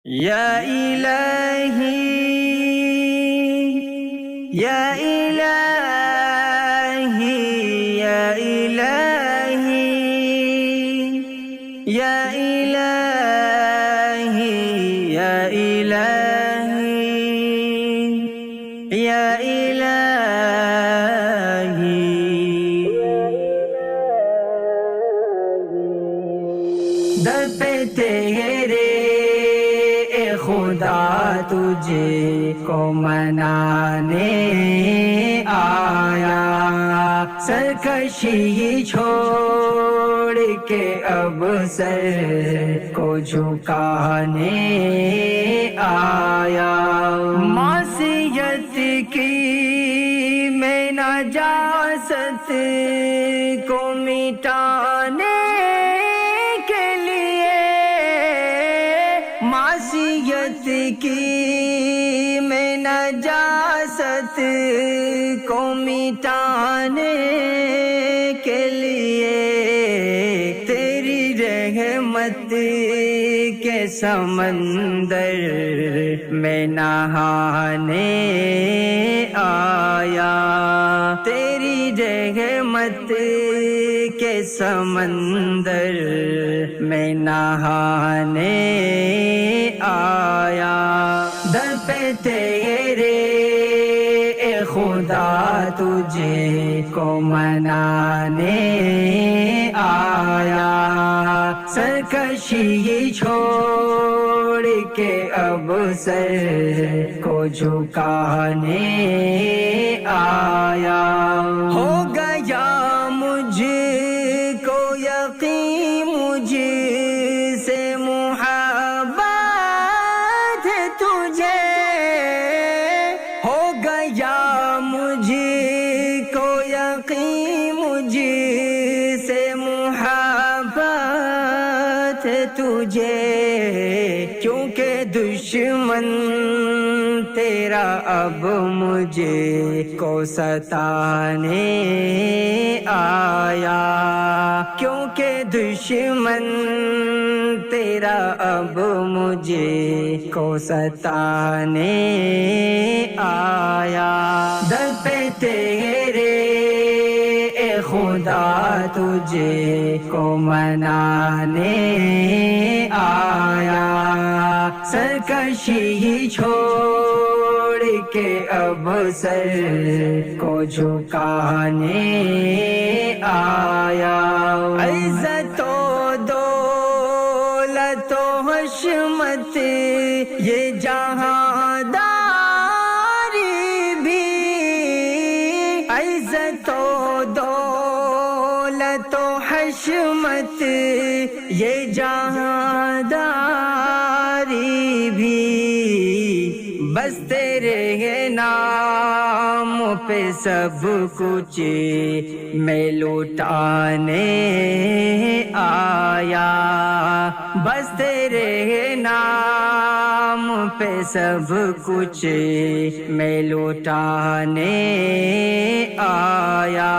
یا الہی یا الہی یا الہی یا الہی یا الہی یا الہی در پہ تیرے اے خدا تجھے کو منانے آیا، سرکشی چھوڑ کے اب سر کو جھکانے آیا، معصیت کی میں نجاست کو مٹانے کے لیے، معصیت کی میں نجاست کو مٹانے کے لیے، تیری رحمت کے سمندر میں نہانے آیا، تیری رحمت کے سمندر میں نہانے آیا، در پہ تیرے اے خدا تجھے کو منانے آیا، سرکشی چھوڑ کے اب سر کو جھکانے آیا، ہو گیا مجھ کو یقین مجھ سے محبت ہے تجھے، ہو گیا مجھ کو یقین مجھ سے محبت ہے تجھے، کیونکہ دشمن تیرا اب مجھے کو ستانے آیا، کیونکہ دشمن تیرا اب مجھے کو ستانے آیا، در پہ تیرے اے خدا تجھے کو منانے آیا، سرکشی چھوڑ کے اب سر کو جھکانے آیا، عزت و دولت و حشمت یہ جہاں داری بھی، عزت و دولت و حشمت یہ جہاں داری بھی، بس تیرے نام پہ سب کچھ میں لوٹانے آیا، بس تیرے نام پہ سب کچھ میں لوٹانے آیا،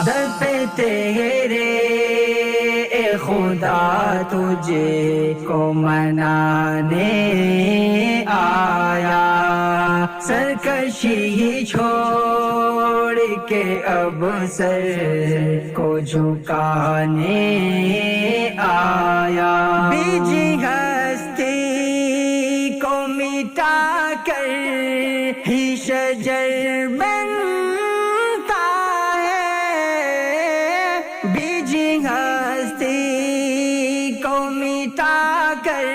در پہ تیرے اے خدا تجھے کو منانے آیا، سرکشی چھوڑ کے اب سر کو جھکانے آیا، بیج ہستی کو مٹا کر ہی شجر بنتا ہے، بیج ہستی کو مٹا کر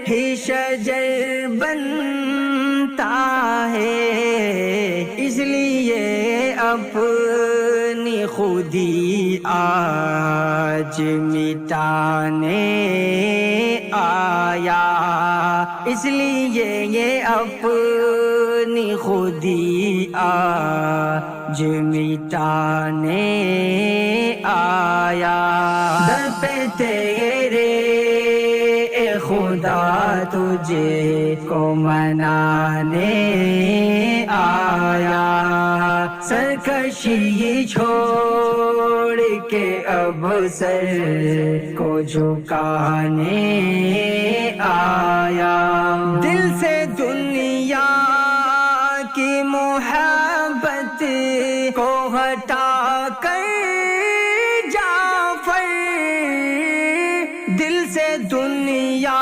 ہی شجر بنتا ہے، اس لیے اپنی خودی آج مٹانے آیا، اس لیے یہ اپنی خودی آج مٹانے آیا، در پہ تیرے اے خدا تجھے کو منانے آیا، سرکشی چھوڑ کے اب سر کو جھکانے آیا. دل سے دنیا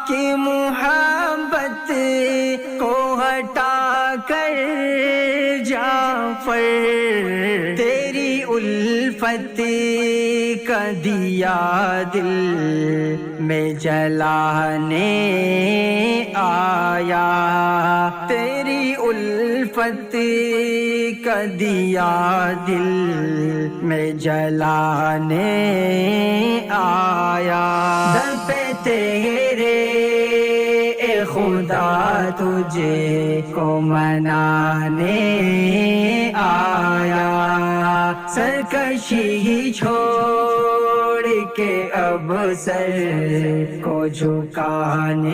کی محبت کو ہٹا کر جعفر تیری الفت کا دیا دل میں جلانے آیا، تیری الفت کا دیا دل میں جلانے آیا، در پہ تیرے اے خدا تجھے کو منانے آیا، سرکشی چھوڑ کے اب سر کو جھکانے